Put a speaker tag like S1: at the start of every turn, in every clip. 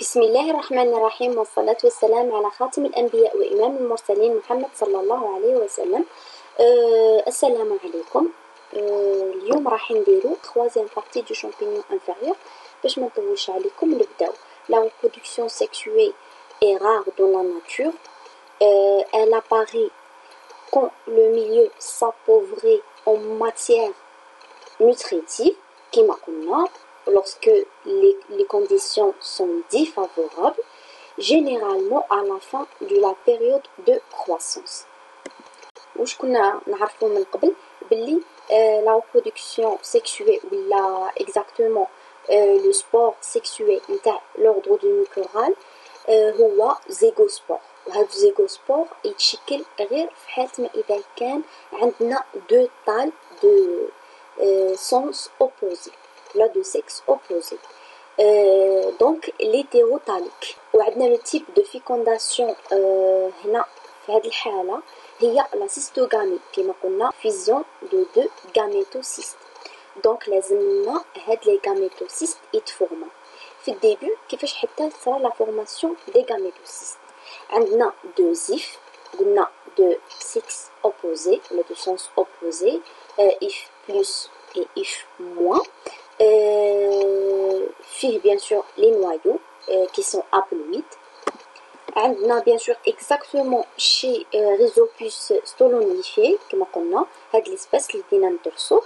S1: بسم الله الرحمن الرحيم والصلاة والسلام على خاتم الأنبياء وإمام المرسلين محمد صلى الله عليه وسلم. السلام عليكم. اليوم راح نديرو troisième partie du champignon inférieur. باش ما نطولش عليكم نبداو. La reproduction sexuée est rare dans la nature. Elle apparaît quand le milieu s'appauvrit en matière nutritive كما قلنا lorsque les conditions sont défavorables, généralement à la fin de la période de croissance. واش كنا نعرفوا من قبل باللي la reproduction sexuée ولا exactement le sport sexuel نتاع l'ordre du microral هو زيغوسبور. وهذا الزيغوسبور يتشكل غير في حالة ما إذا كان عندنا دو طال دو sens opposés, là de sexe opposé. Donc l'hétérotalique. وعندنا le type de fécondation هنا في هذه الحالة هي la cystogamie كما قلنا fusion de deux gamétocystes. Donc لازمنا هاد les gamétocystes يتفورموا. في الديبي كيفاش حتى تصرا la formation des gamétocystes. عندنا deux ifs قلنا de sexe opposé ولا de sens opposé if plus et if moins. فيه bien sûr les noyaux qui sont haploïdes. عندنا bien sûr exactement chez Rhizopus stolonifer كما قلنا هاد l'espèce اللي بدينا ندرسوه.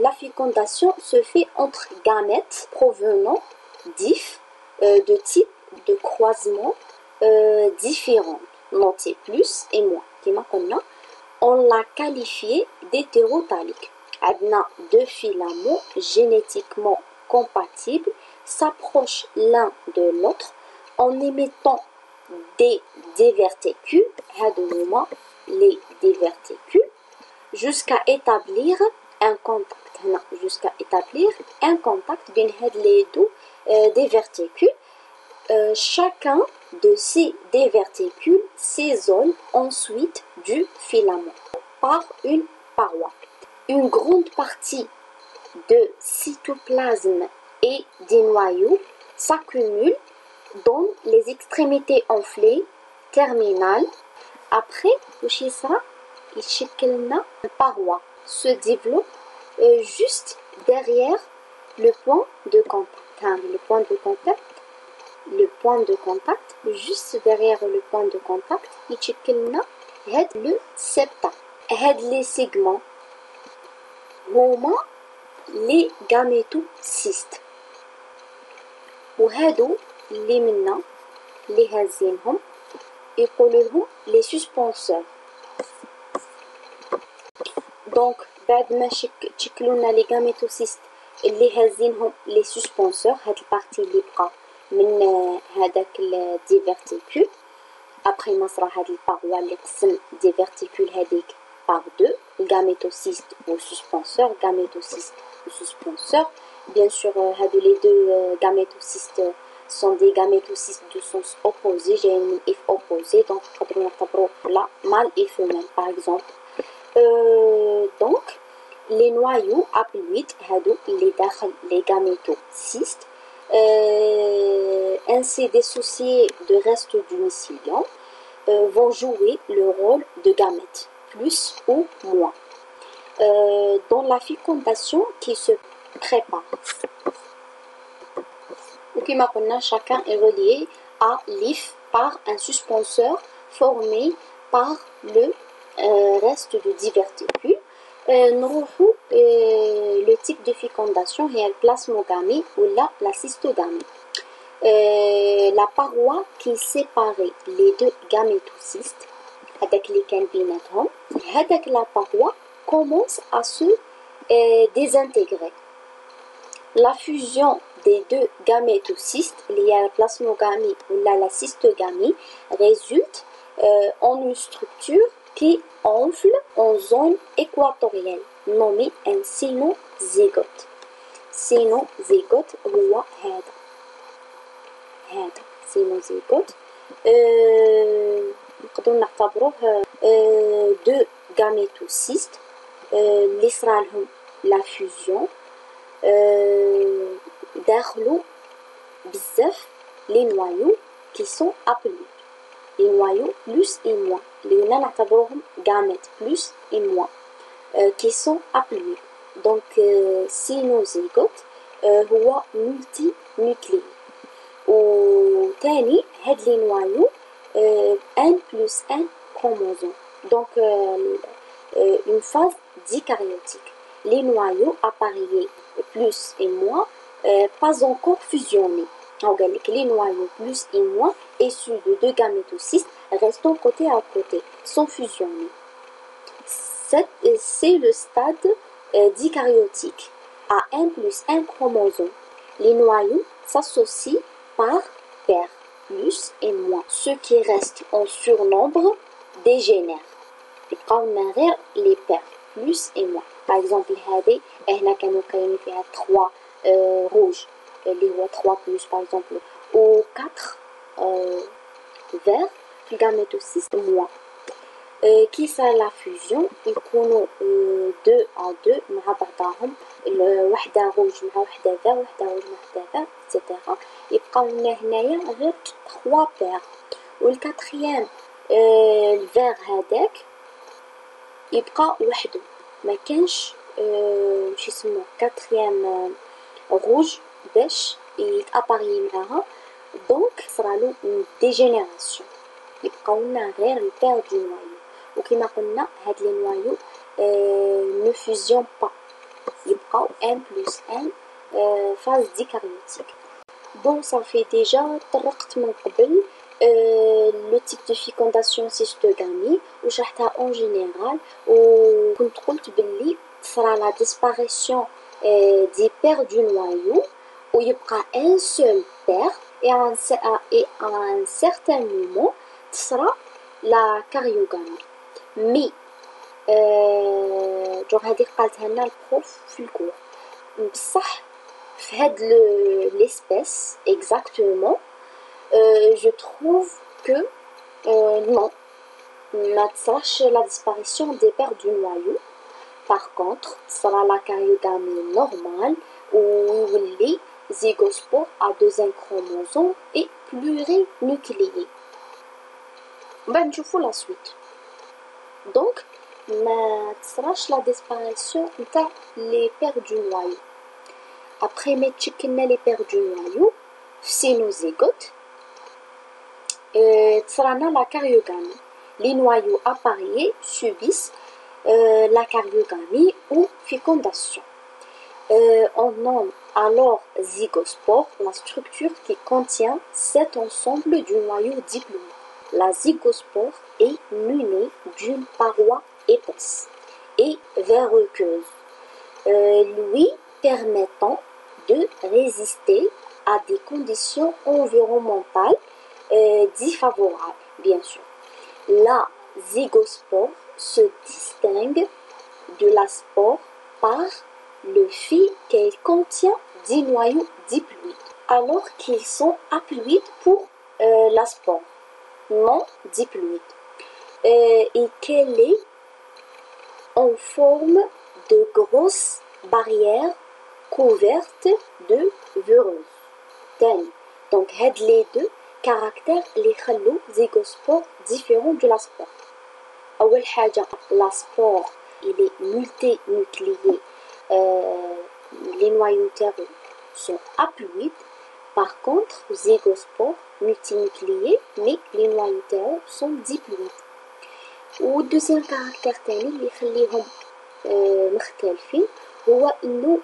S1: La fécondation se fait entre gamètes provenant d'ifs de type de croisement différents, notés plus et moins كما قلنا. On l'a qualifié d'hétérotalique. عندنا deux filaments génétiquement compatibles s'approchent l'un de l'autre en émettant des diverticules, les diverticules, jusqu'à établir un contact. بين هاد les deux diverticules. Chacun de ces diverticules s'isole ensuite du filament par une paroi. Une grande partie de cytoplasme et des noyaux s'accumule dans les extrémités enflées terminales. Après, une paroi se développe juste derrière le point de contact. Le point de contact, juste derrière le point de contact, le septum. Les segments هما les gamétocystes. وهادو اللي منا اللي هازينهم يقولوا لهم les suspenseurs. Donc بعد ما تشكلوا لنا les gamétocystes اللي هازينهم les suspenseurs هاد البارتي اللي بقى من هذاك الديفيرتيكول. après ما صرا هاد الباروا اللي قسم الديفيرتيكول هذيك par deux, gamétocyste ou suspenseur, gamétocyste ou suspenseur. Bien sûr, les deux gamétocystes sont des gamétocystes de sens opposé, j'ai un if opposé, donc là, mâle et femelle par exemple. Donc, les noyaux haploïdes, les gamétocystes, ainsi dissociés du reste du mycélium, vont jouer le rôle de gamètes. Plus ou moins dans la fécondation qui se prépare. Chacun est relié à l'if par un suspenseur formé par le reste du diverticule. Le type de fécondation est la plasmogamie ou la cystogamie. La paroi qui séparait les deux gamétocystes avec lesquels بيناتهم هذاك la paroi commence à se désintégrer. La fusion des deux gamétocystes, liée à la plasmogamie ou la cystogamie, résulte en une structure qui enfle en zone équatoriale, nommée un cénozygote. Cénozygote هو هذا cénozygote. نقدروا نعتبروه دو gamétocystes اللي صرالهم لا فيوزيون داخلوا بزاف les noyaux qui sont haploïdes. Les noyaux plus et moins, les نعتبروهم gamètes plus et moins, qui sont haploïdes. Donc سينوزيغوت هو ملتي نوكليي. وثاني هاد لي نوايو 1 plus 1 chromosome. Donc une phase dikaryotique. Les noyaux appareillés plus et moins pas encore fusionnés. Les noyaux plus et moins issus de deux gamétocystes restant côté à côté, sans fusionner. C'est le stade dikaryotique à 1 plus 1 chromosome. Les noyaux s'associent par paires, plus et moins. Ce qui reste en surnombre dégénère. Les paires, plus et moins. Par exemple, هذه هنا كانوا كاين فيها 3 rouges, اللي هو 3 plus par exemple, ou 4 verts في الجاميتوسيست moins. كي صار لا فيوجن يكونوا 2 à 2 مع بعضهم، وحده روج مع وحده فير، وحده روج مع وحده فير اكسيتيرا، يبقاو لنا هنايا غير 3 بير. والكاتريام الفير هذاك يبقى وحده، ما كانش واش يسموه كاتريام روج باش يتاباري معاها. دونك صرالو ديجينيراسيون، يبقاو لنا غير البير دو نوايو. وكما قلنا هاد لي نوايو ne fusionnent pas، يبقاو 1 plus 1 phase dikaryotique. Bon, ça fait déjà طرقت من قبل le type de fécondation cystogamie وشرحتها en général، وكنت قلت باللي تصرى la disparition des paires du noyau ويبقى un seul paire et à un certain moment تصرى la karyogamie. مي جو هذه قالتها لنا البروف في الكور، بصح في هاد l'espèce exactement je trouve que non, ما تصراش la disparition des paires du noyau. Par contre تصرى la karyogamie normale ويولي زيغوسبور à 2 chromosomes et plurinucléé. بعد نشوفو la suite. Donc ما تصراش la disparition نتاع les paires du noyau. Après ما تشكلنا les paires du noyau في سينوزيغوت تصرانا la karyogamie. Les noyaux appareillés subissent la karyogamie ou fécondation. On nomme alors zygospore la structure qui contient cet ensemble du noyau diplômé. La zygospore est munie d'une paroi épaisse et verruqueuse, lui permettant de résister à des conditions environnementales défavorables, bien sûr. La zygospore se distingue de la spore par le fait qu'elle contient des noyaux diploïdes, alors qu'ils sont haploïdes pour la spore, non diploïde, et qu'elle est en forme de grosses barrières couvertes de virus. Donc, les deux caractères les خلو zygospore différent de la spore. أول حاجة la spore il est multinucléé, les noyaux terreaux sont haploïdes. Par contre zygospore multinucléé mais les noyaux terreaux sont diploïdes. والدوزيام كاركتير تاني اللي يخليهم مختلفين هو انه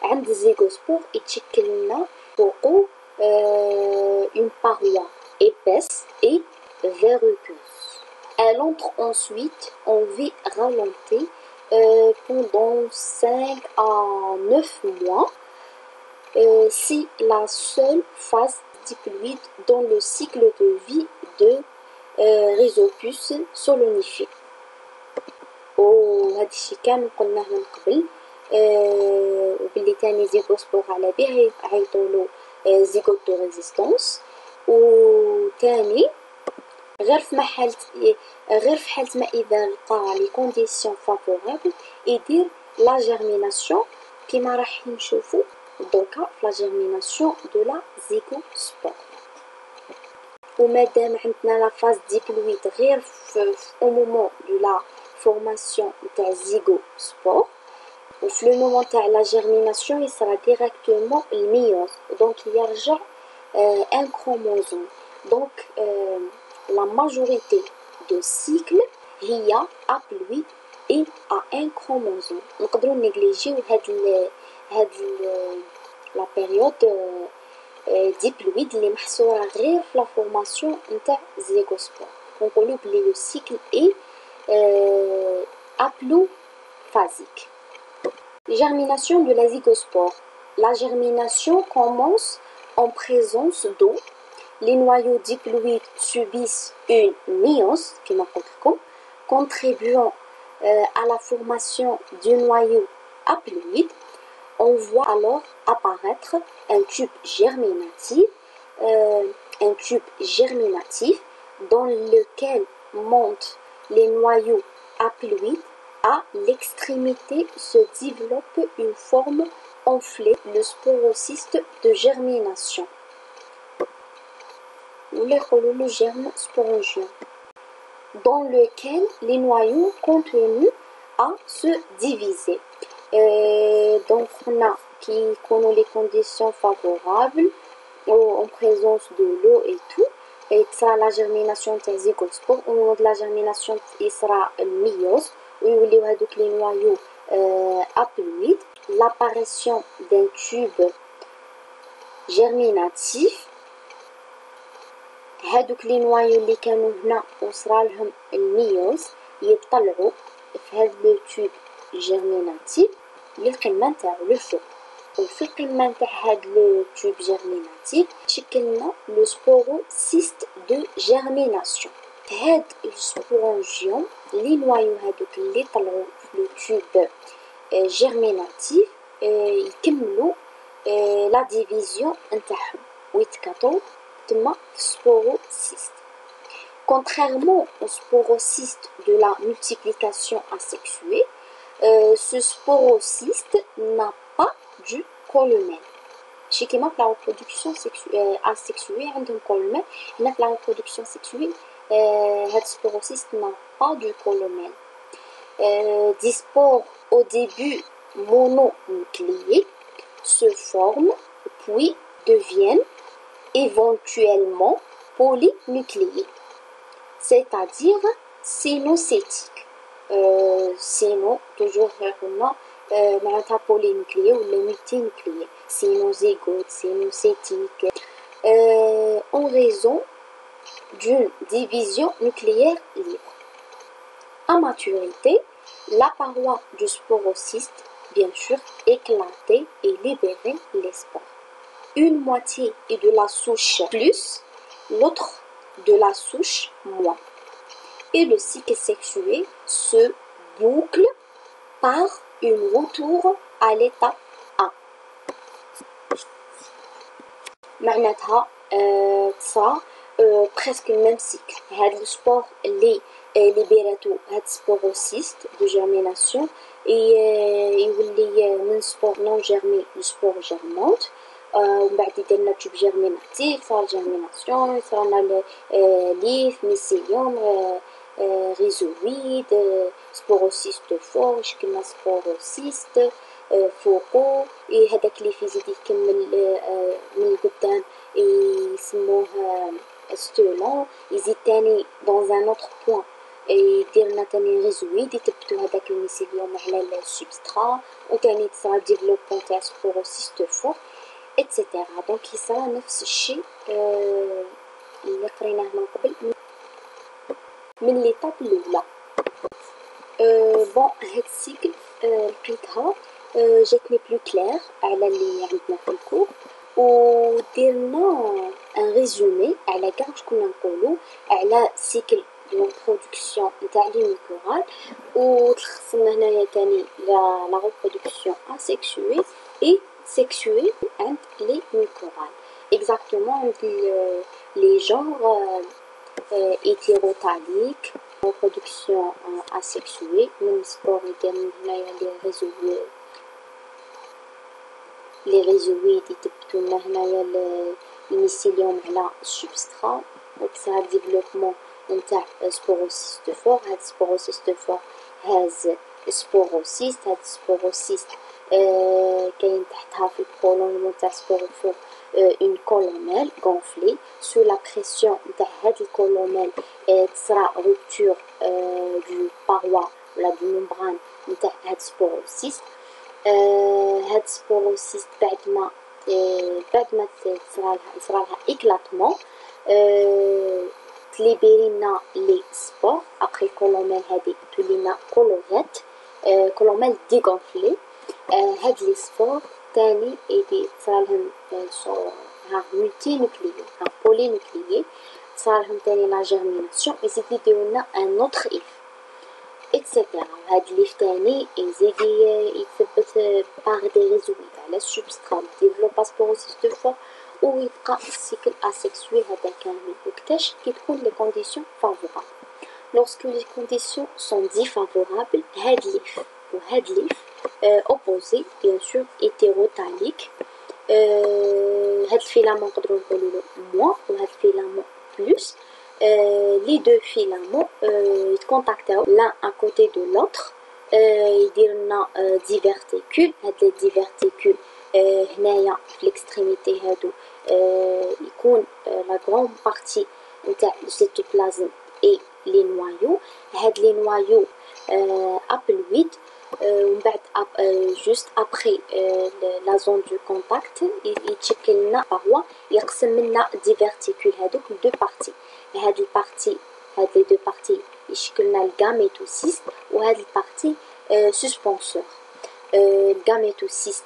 S1: عند الزيغوسبور يتشكل لنا فوقو une paroi épaisse et verruqueuse. Elle entre ensuite en vie ralentie pendant 5 à 9 mois. C'est la seule phase diploïde dans le cycle de vie de Rhizopus solonifique. وهذا الشيء كامل قلناه من قبل، وباللي تاني زيغوسبور على به عيطولو زيغوت دو ريزيستانس. وتاني غير في حالة ما إذا لقى لي كونديسيون فافورابل يدير لا جيرميناسيون كيما راح نشوفو دوكا في لا جيرميناسيون دو لا زيغوسبور. ومادام عندنا لا فاز ديبلويد غير au moment de la formation تاع الزيغوسبور، وفي لو مومون تاع لا جيرميناسيون يصرى ديريكتومون الميوز، دونك يرجع ان كروموزوم. دونك لا ماجوريتي دو سيكل هي ابلوي اي ا ان كروموزوم. نقدروا نيجليجيو هاد لا بيريود ديبلويد اللي محصوره غير في لا فورماسيون نتاع زيغوسبور، ونقولوا بلي لو سيكل اي aplophasique. Germination de la zygospore. La germination commence en présence d'eau. Les noyaux diploïdes subissent une méiose, contribuant à la formation du noyau haploïde. On voit alors apparaître un tube germinatif dans lequel montent les noyaux haploïdes. À l'extrémité se développe une forme enflée, le sporocyste de germination, ou le germe sporongien, dans lequel les noyaux continuent à se diviser. Donc on a qui connaît les conditions favorables en présence de l'eau et tout. Et ça la germination تاع زيغوسبور. Au moment de la germination يصرى الميوز ويوليو هادوك لي نوايو haploïdes. L'apparition d'un tube germinatif. هادوك لي نوايو اللي كانوا هنا وصرالهم الميوز يطلعوا في هاد لو تيوب جيرميناتيف للقمة نتاعو للفوق، وفي القمة نتاع هاد لو تيوب جيرميناتيف شكلنا لو سبوروسيست دو جيرميناسيون. هاد السبورونجيوم لي نوايو هادوك اللي طلعوا في لو تيوب جيرميناتيف يكملوا لا ديفيزيون نتاعهم ويتكاطوا تما في sporocyste. Contrairement au sporocyste de la multiplication asexuée, ce sporocyste n'a pas du columelle. Chez qui la reproduction asexuée عندهم columelle. هنا في la reproduction sexuée هاد sporocyste n'a pas du columelle. Des spores au début mononucléés se forment puis deviennent éventuellement polynucléés, c'est-à-dire sénocytiques. Séno toujours معناتها polynucléé ou multinucléé, sénozygote, sénocytique, en raison d'une division nucléaire libre. À maturité, la paroi du sporocyste, bien sûr, éclatait et libérait les spores. Une moitié est de la souche plus, l'autre de la souche moins. Et le cycle sexué se boucle par un retour à l'état 1. معناتها تصرى presque le même cycle. هاد السبور اللي ليبيراتو هاد سبوروسيست دو جيرميناسيون يولي من سبور نون جيرمي لسبور جيرمونت. ومن بعد يديرلنا تيوب جيرميناتيف، صار جيرميناسيون، صرالنا ليف، ميسيليوم، ريزويد، سبوروسيست فور، شكلنا سبوروسيست فوقو. هذاك اللي في زيد يكمل من القدام يسموه ستولون، يزيد تاني dans un autre point يديرلنا تاني ريزويد، يثبتو هذاك الميسيليوم على السبسترا، وتاني تصرا ديفلوبمون تاع سبوروسيست فور اتسيتيرا. دونك يصرى نفس الشيء اللي قريناه من قبل من ليطاب الاولى. بون هاد السيكل لقيتها جاتني بلو كلير على اللي عندنا في الكور، وديرنا ان ريزومي على كاع واش كنا نقولوا على سيكل دو برودكسيون نتاع لي ميكورال، وتلخصنا هنايا تاني لا ريبرودكسيون اسيكسوي اي sexuée entre les mucorales. Exactement les genres hétérotaliques, reproduction asexuée, même sport également les réseaux لي ريزويد يثبتوا لنا هنايا الميسيليوم على السبسترا وكسا ديفلوبمون نتاع سبوروسيستوفور. هاد سبوروسيستوفور هاز سبوروسيست. هاد سبوروسيست كاين تحتها في الكولون تاع سبوروفور اون كولوميل غونفلي. سو لا بريسيون نتاع هاد الكولوميل تصرا روبتور دو باروا ولا دو ممبران نتاع هاد سبوروسيست. هاد سبوروسيست بعد ما يصرالها إكلاتمون تليبيرينا لي سبور. أبخي الكولوميل هادي تولينا كولوريت كولوميل ديغونفلي. هاد لي سبور تاني يدي تصرالهم مولتي نوكليي بولي نوكليي. تصرالهم تاني لا جيرميناسيون يزيد يديرولنا ان اوتر إف إتسيتيرا. هاد ليف تاني يزيد يتثبت باغ دي ريزويد على السبسترا ديفلوبا سبوروسيستوفور ويبقى السيكل أسيكسوي هذا كامل. وكتاش كي تكون لي كونديسيون فافورابل. لورسكو لي كونديسيون سون ديفافورابل هاد ليف وهاد ليف اوبوزي بيان سور هيتيروتاليك. هاد الفيلامون نقدرو نقولولو موان وهاد الفيلامون بلوس. Les deux filaments ils contactent l'un à côté de l'autre. يديرلنا diverticules. هاد les diverticules هنايا في l'extrémité هادو يكون la grande partie نتاع السيتوبلازم et les noyaux. هاد les noyaux haploïdes ومن بعد juste après la zone du contact يتشكل لنا paroi يقسم لنا diverticules هادوك لدو بارتي. هاد البارتي هاد لي دو بارتي يشكلنا الغاميتوسيست وهاد البارتي سسبونسور. الغاميتوسيست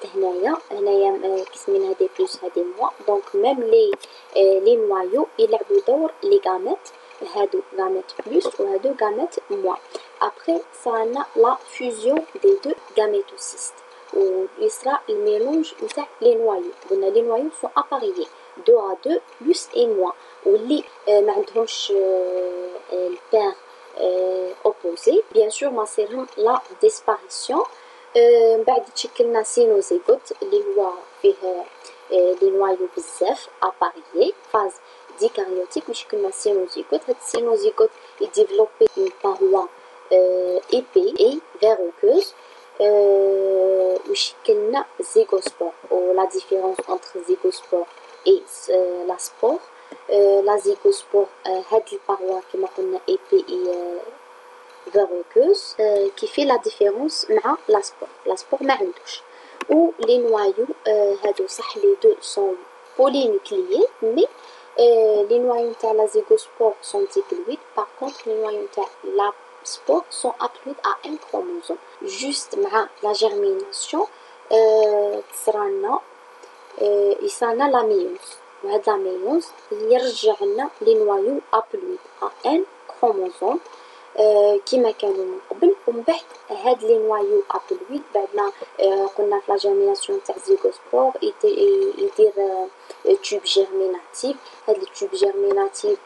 S1: هنايا كيسمينها دي بلوس هادي موا. دونك ميم لي نوايو يلعبوا دور لي غاميت. هادو غاميت بلوس وهادو غاميت موا. ابري صرالنا لا فيوزيون دي دو غاميتوسيست ويصرا الميلونج نتاع لي نوايو. قلنا لي نوايو سون اباريي 2 à 2 plus et moins واللي ما عندهمش البير اوبوزي بيان سور ما صيرهم لا ديسباريسيون. من بعد تشكلنا سينوزيغوت اللي هو فيه لي نوايو بزاف اباريي فاز ديكاريوتيك يشكلنا سينوزيغوت. هاد السينوزيغوت يديفلوبي اون باروا ايبي اي فيروكوز ويشكلنا زيغوسبور. ولا ديفيرونس انتر زيغوسبور et la spore. La zygospore هاد الباروا كما قلنا ايبي فيروكوز كي في لا ديفيرونس مع لا سبور. لا سبور ما عندوش. و لي نوايو هادو صح لي دو سون بولي نوكليي مي لي نوايو نتاع لا زيغوسبور سون ديبلويد. باغ كونطخ لي نوايو نتاع لا سبور سون ابلويد ا ان كروموزوم. جوست مع لا جيرميناسيون تصرالنا يصرالنا لا ميوز. وهاد لا ميوز يرجع لنا لي نوايو ابلويد ا ان كروموزوم كيما كانوا من قبل. ومن بعد هاد لي نوايو ابلويد بعد ما قلنا في لا جيرميناسيون تاع زيغوسبور يدير توب جيرميناتيف. هاد التوب جيرميناتيف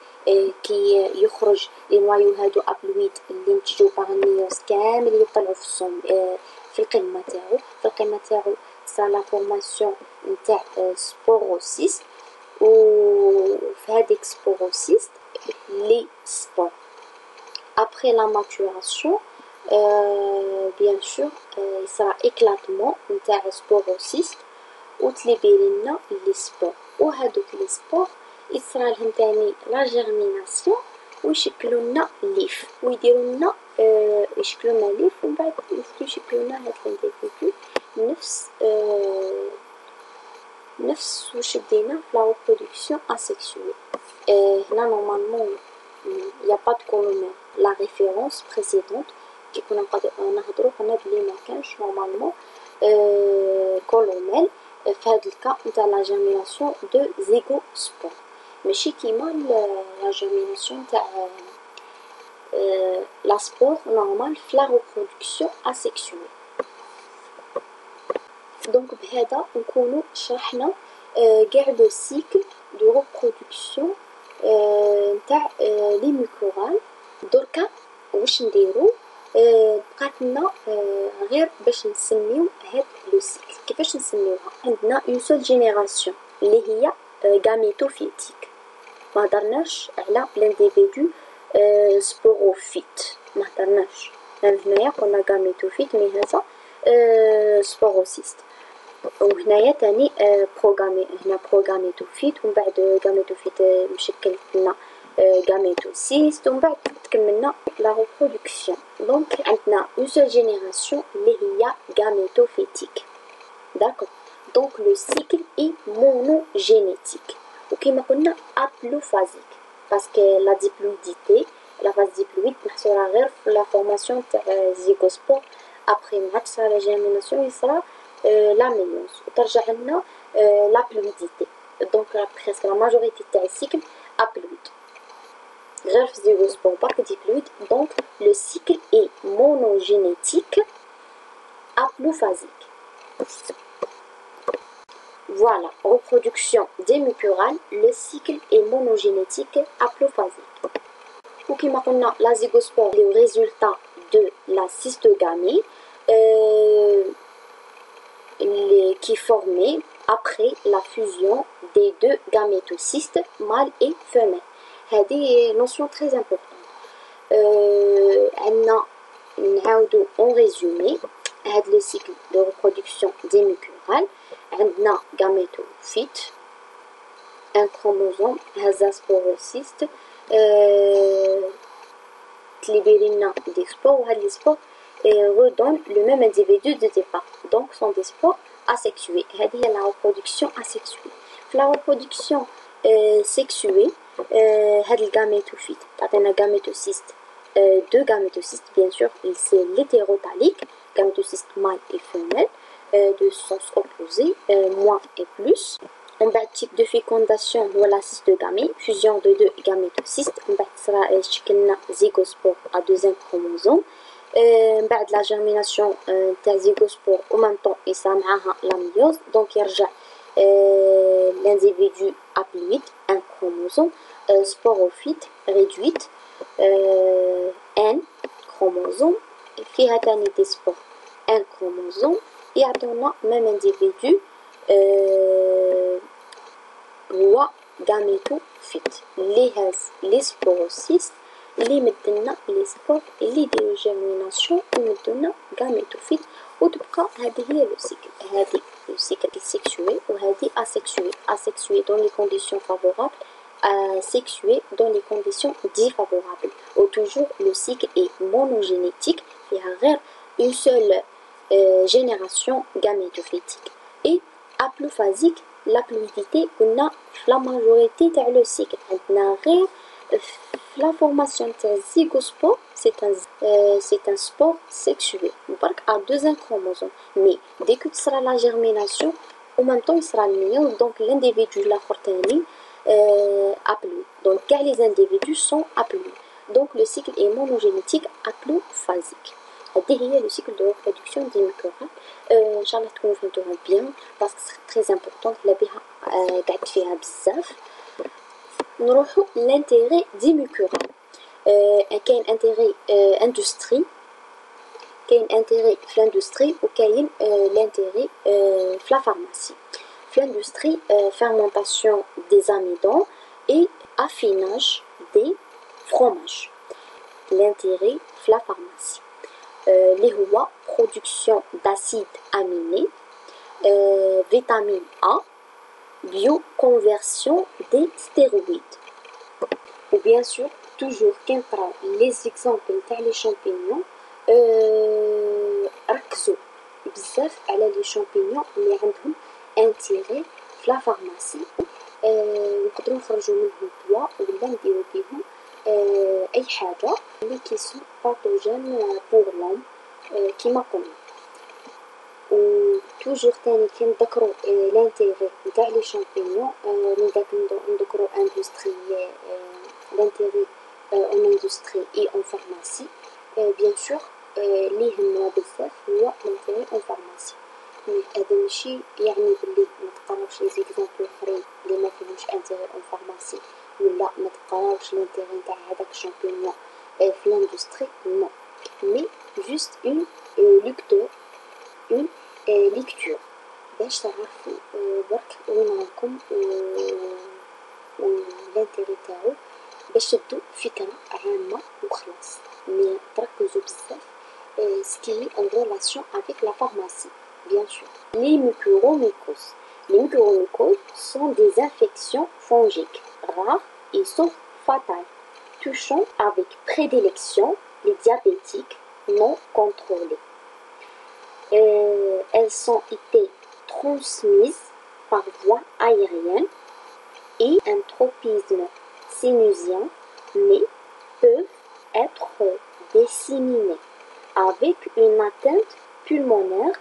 S1: كي يخرج لي نوايو هادو ابلويد اللي نتجو باغ الميوز كامل يطلعوا في الصوم في القمه تاعو. في القمه تاعو صار لا فورماسيون نتاع سبوروسيست. وفي هاديك سبوروسيست لي سبور après la maturation bien sûr يصرا éclatement نتاع سبوروسيست وتليبيري لنا لي سبور. وهادوك لي سبور يصرالهم تاني لا جيرميناسيون ويشكلوا لنا ليف ويديروا لنا يشكلوا لنا ليف. ومن بعد يشكلوا لنا هاد لينديفيدو نفس واش بدينا في لا ريبرودكسيون اسيكسويل. هنا نورمالمون y a pas de colomère. La référence précédente كي كنا نهضرو قلنا بلي ما كانش نورمالمون كولوميل في هاد الكا نتاع لا جيرميناسيون دو زيغوسبور ماشي كيما لا جيرميناسيون تاع لا سبور نورمال في لا ريبرودكسيون اسيكسويل. دونك بهذا نكونو شرحنا كاع لو سيكل دو ريبرودكسيون نتاع لي ميكروغال. دركا واش نديرو بقات لنا غير باش نسميو هاد لو سيكل. كيفاش نسميوها؟ عندنا اون سول جينيراسيون اللي هي غاميتوفيتيك، ما هضرناش على لانديفيدو سبوروفيت، ما هضرناش هنايا قلنا غاميتوفيت مي هذا سبوروسيست. وهنايا تاني بروغامي، هنا بروغاميتوفيت ومن بعد غاميتوفيت مشكل لنا غاميتوسيست ومن بعد تكملنا لا ريبرودكسيون. دونك عندنا اون سول جينيراسيون اللي هي غاميتوفيتيك. داكور، دونك لو سيكل اي مونوجينيتيك وكما قلنا ابلوفازيك باسكو لا ديبلويديتي، لا فاز ديبلويد محصوره غير في لا فورماسيون تاع زيغوسبور. ابخي ما عادش صرا لا جيرميناسيون، يصرا لا ميلونز وترجع لنا لا بلويديتي. دونك بريسك لا ماجوريتي تاع السيكل ابلويد غير في زيغوسبور برك ديبلويد. دونك لو سيكل اي مونوجينيتيك ابلوفازيك. Voilà, reproduction démucurale, le cycle est monogénétique haplophasique. Ou qui maintenant la zygospore est le résultat de la cystogamie qui est formée après la fusion des deux gamétocystes, mâle et femelle. C'est une notion très importante. En résumé, le cycle de reproduction démucurale. عندنا gamétophyte, un chromosome, هذا sporocyste تليبيري لنا des spores وهاد les spores redonnent le même individu de départ. Donc sont des spores asexués. هذه هي la reproduction asexuée. في la reproduction sexuée هاد الجاميتوفيت تعطينا gamétocyste, deux gamétocystes bien sûr, c'est l'hétérotalique, gamétocyste mâle et femelle de sens opposé, moins et plus. En bas, type de fécondation ou la cystogamie, fusion de deux gamétocystes. En bas, sera zygospore à deuxième chromosome. En bas, la germination de zygospore en même temps, et ça a la myose. Donc, il y a l'individu haploïde, un chromosome, sporophyte réduite, un chromosome, fihatani des spores, un chromosome. يعطونا même individu هو gamétophyte اللي هاز لي سبوروسيست اللي يمدلنا لي سبور اللي يديرو جيرميناسيون ويمدولنا gamétophyte. وتبقى هذه هي لو سيكل، هذه لو سيكل سيكسوي وهذه asexué. Asexué dans les conditions favorables, sexué dans les conditions défavorables. Ou toujours le cycle est monogénétique, il y a غير une seule génération gamétophytique. Et haplophasique, l'haploïdité قلنا في la majorité تاع le cycle. عندنا غير la formation تاع الزيغوسبور c'est un spore sexué برك à deuxième chromosome. Mais dès que تصرا la germination en même temps يصرا الميوز. donc l'individu الاخر تاني haploïde. donc كاع les individus sont haploïdes. donc le cycle est monogénétique haplophasique. هذه هي لو سيكل دو ريبرودكسيون ديميكورال. ان شاء الله تكونوا فهمتوها بيان باسكو سي تري امبورطون لا بها قعدت فيها بزاف. نروحو لانتيغي ديميكورال. كاين انتيغي اندستري، كاين انتيغي في لاندستري وكاين لانتيغي في لا فارماسي. في لاندستري fermentation des amidons et affinage des fromages. l'intérêt في la pharmacie اللي هو production d'acide aminé, vitamine A, bioconversion des stéroïdes. ou bien sûr toujours كي نقراو les exemples تاع les champignons ركزوا بزاف على les champignons اللي عندهم intérêt في la pharmacie. نقدروا نخرجوا منهم دواء ولا نديروا بهم اي حاجه اللي كيسون باثوجين بور لوم كيما قلنا. و توجور تاني كي نذكروا لانتيغي نتاع لي شامبينيون نذكروا اندستري لانتيغي اون اندستري اي اون فارماسي. بيان سور اللي يهمنا بزاف هو لانتيغي اون فارماسي. هذا ماشي يعني بلي ما تقراوش لي زيكزامبل اخرين اللي ما فيهمش انتيغي اون فارماسي ولا ما تقراوش لانتيغي نتاع هذاك الشامبينيون في لاندستري. نو، مي نورينا لكم والانتيري تاعو باش تدو فكرة عامة وخلاص، مي تركزوا بزاف ce qui est en relation avec la pharmacie, bien sûr. Les mucoromycoses. Les mucoromycoses sont des infections fongiques rares et sont fatales, touchant avec prédilection les diabétiques non contrôlés. Elles ont été transmises par voie aérienne et un tropisme sinusien, mais peuvent être disséminées avec une atteinte pulmonaire,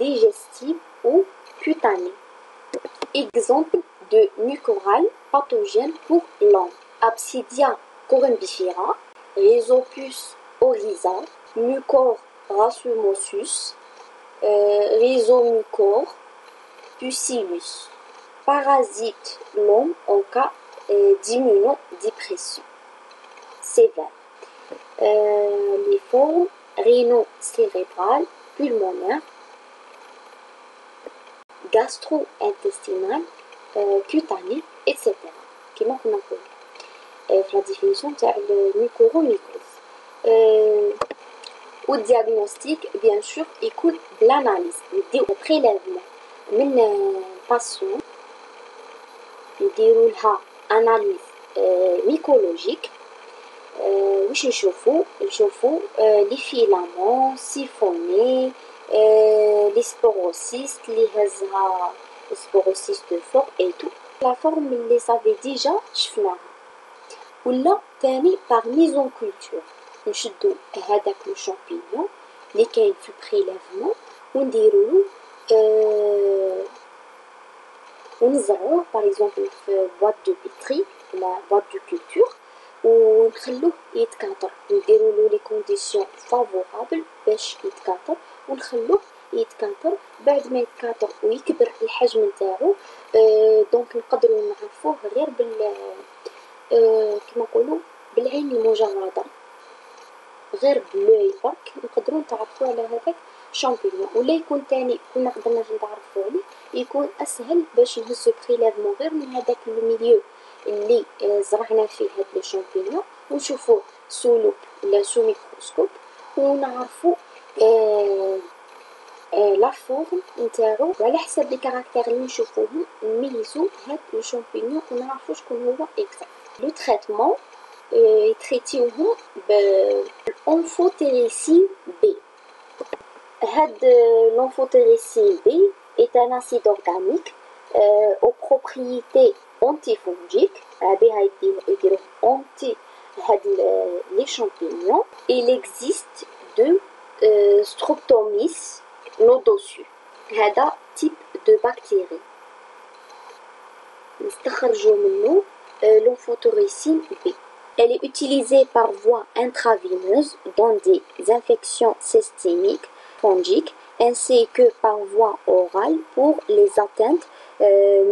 S1: digestive ou cutanée. Exemple de mucorale pathogène pour l'homme: Absidia corymbifera, Rhizopus oryza, Mucor racemosus, Rhizomucor pusillus. Parasite l'homme en cas d'immunodépression sévère. Les formes rhino-cérébrales, pulmonaires, gastro-intestinales, cutanées, etc. كما كنا نقول في لا ديفينيسيون تاع الميكوروميكوز. والدياغنوستيك بيان سور يكون بلاناليز، نديو بريليفمون من باسيون، نديرو لها اناليز ميكولوجيك. واش نشوفو لي فيلامون سيفوني، لي سبوروسيست اللي هزها سبوروسيست دو فور اي تو. لا فورم اللي صافي ديجا شفناها، ولا تاني باغ ميزون كولتور، نشدو هذاك لو شامبينيون اللي كاين في البريليفمون ونديرولو ونزرعوه باغ اكزومبل في بواط دو بيتري ولا بواط دو كولتور ونخلوه يتكاثر، نديرولو لي كونديسيون فافورابل باش يتكاثر ونخلوه يتكاثر. بعد ما يتكاثر ويكبر الحجم نتاعو دونك نقدروا نعرفوه غير بال كما نقولوا بالعين المجرده، غير بلوي برك نقدروا نتعرفوا على هذاك شامبينيون. ولا يكون تاني كنا قدرنا نتعرفوا عليه يكون اسهل باش نهزو بريليفمون غير من هذاك الميليو اللي زرعنا فيه هاد لو شامبينيون ونشوفوه سو لوب ولا سو ميكروسكوب ونعرفوا لا فورم نتاعو، وعلى حسب لي كاركتير اللي نشوفوهم نميزو هاد لو شامبينيون ونعرفوا شكون هو اكزاكت. لو تريتمون يتريتيوهم بالأنفوتيريسين بي. هاد l'enphotéricine B est un acide organique aux propriétés antifongiques. بها يديروا anti هاد les champignons. Il existe de Streptomys nodosus. هذا type de bactérie نستخرجوا منه l'enphotéricine B. Elle est utilisée par voie intravéneuse dans des infections systémiques fongiques ainsi que par voie orale pour les atteintes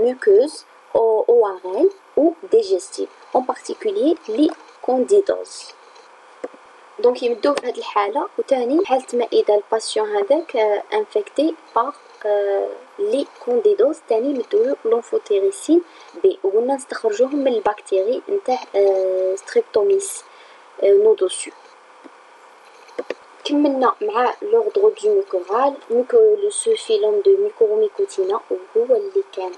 S1: muqueuses, ORL ou digestives, en particulier les candidoses. دونك يمدوه في هذه الحالة. وتاني حالة ما إذا الباسيون هذاك انفكتي باغ لي كونديدوز تاني يمدولو لونفوتيريسين بي، وقلنا نستخرجوهم من البكتيري نتاع ستريبتوميس نودوسو. كملنا مع لوردر دو ميكورال. لو فيلوم دو ميكوروميكوتينا وهو اللي كان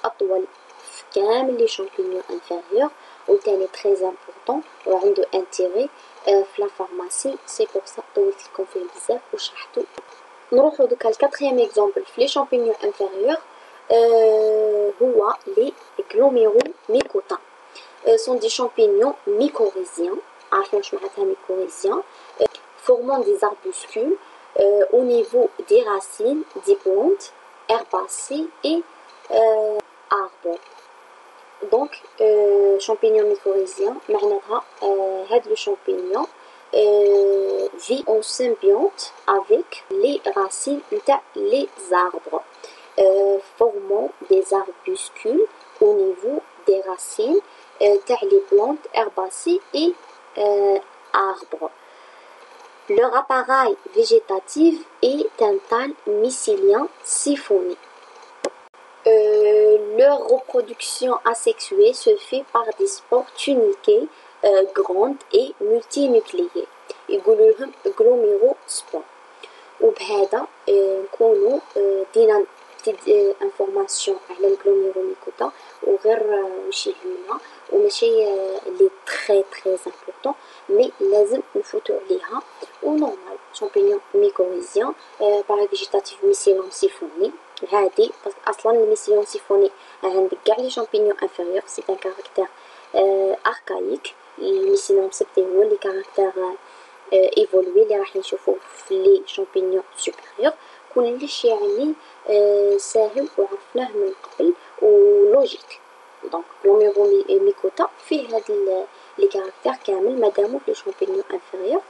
S1: أطول في كامل لي شامبينيون انفيريور وتاني تري امبورطون وعنده انتيري في لا فارماسي. سي بور سا طولت لكم فيه بزاف وشرحتو. نروحو دوكا الكاتريام اكزومبل في لي شامبينيون انفيريور هو لي glomérulomicotin. sont des champignons mycorhiziens. عارفين واش معناتها mycorhizien, formant des arbuscules au niveau des racines des plantes herbacées et arbres. Donc champignon mycorhizien معناتها هاد le champignon vit en symbionte avec les racines نتاع les arbres, formant des arbuscules au niveau des racines تاع les plantes herbacées et arbres. Leur appareil végétatif est un thalle mycélien siphonné. Leur reproduction asexuée se fait par des spores tuniquées grandes et multinucléées يقولوا لهم glomérospores. وبهذا نكونوا دينا انفورماسيون على الجلوميروليكوتا وغير واش يهمنا وماشي لي تري امبورطون مي لازم نفوتو عليها. ونورمال شامبينيون ميكوريزيان باغ فيجيتاتيف ميسيلون سيفوني هادي اصلا الميسيلون سيفوني عندك كاع لي شامبينيون انفيريور سي ان كاركتير اركايك. الميسيلون سبتي هو لي كاركتير ايفولوي اللي راح نشوفوه في لي شامبينيون سوبيريور. كلش يعني ساهل وعرفناه من قبل ولوجيك. دونك glomérulomicoта فيه هاد لي كاركتير كامل مادامو في لي شامبينيون انفيريور.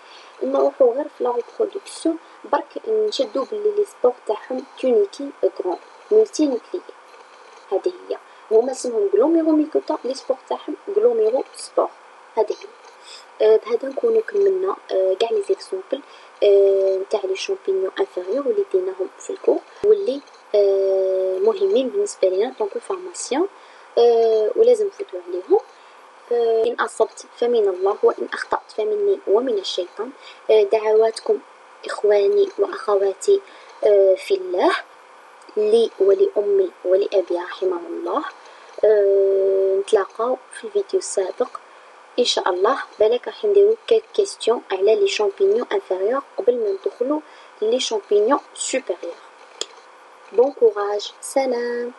S1: نروحو غير في لا ريبرودكسيون برك نشدو بلي لي سبور تاعهم تونيكي غران مولتي نوكليي. هادي هي هما اسمهم glomérulomicoта لي سبور تاعهم glomérospores. هادي هي. بهذا نكونو كملنا كاع لي زيكزامبل نتاع لي شامبينيون انفيريور واللي ديناهم في الكور واللي مهمين بالنسبه لينا طونك فارماسيون ولازم نفوتو عليهم. إن أصبت فمن الله وإن أخطأت فمني ومن الشيطان. دعواتكم إخواني وأخواتي في الله لي ولأمي ولأبي رحمه الله. نتلاقاو في الفيديو السابق ان شاء الله. بالك راح نديرو كالك كيستيون على لي شامبينيون انفيريور قبل ما ندخلو لي شامبينيون سوبيريور. بون كوراج، سلام.